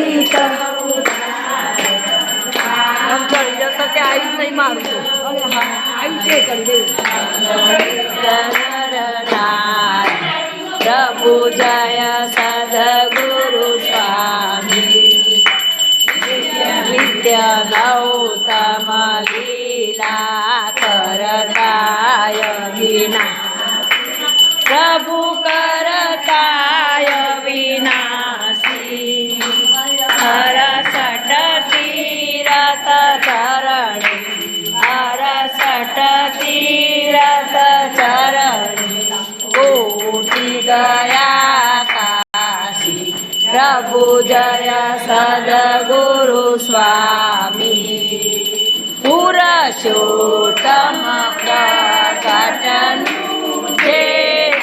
ગીત તો ત્યાં આવ્યું નહીં મારું તો અરે હા આવ્યું છે કરી પ્રભુ જય સદગુરુ સ્વામી નિત્ય ગૌતમ લીલા કરતાય વિના પ્રભુ કરતાય વિનાશી હરસઠ તીરથ ચરણી હરસઠ તીરથ ચરણી કોટી ગયા કાશી પ્રભુ જય સદગુરુ સ્વામી પુરુષોત્તમ પ્રકટનું જે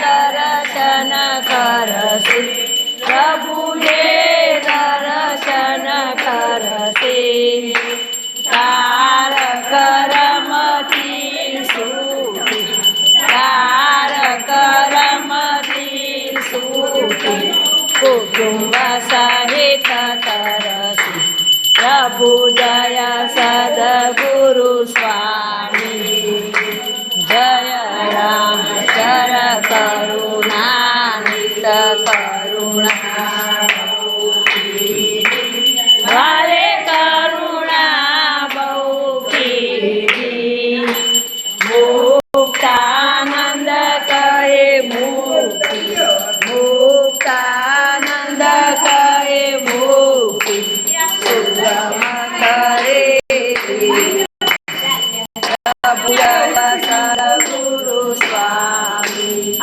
દર્શન કરશે પ્રભુ જે દર્શન કરશે તારક રમતી સુખી તારક રમતી સુખી કુટુંબ સહિત તરસી પ્રભુ જય સદગુરુ સ્વામી જય રામ ચર કરુણાનિત કરુણા વાલે કરુણા બહુ કીધી મુક્તાનંદ કહે મુક્તિ મુક્તાનંદ કહે મુક્તિ સુગમ કરે પ્રભુ સદગુરુ સ્વામી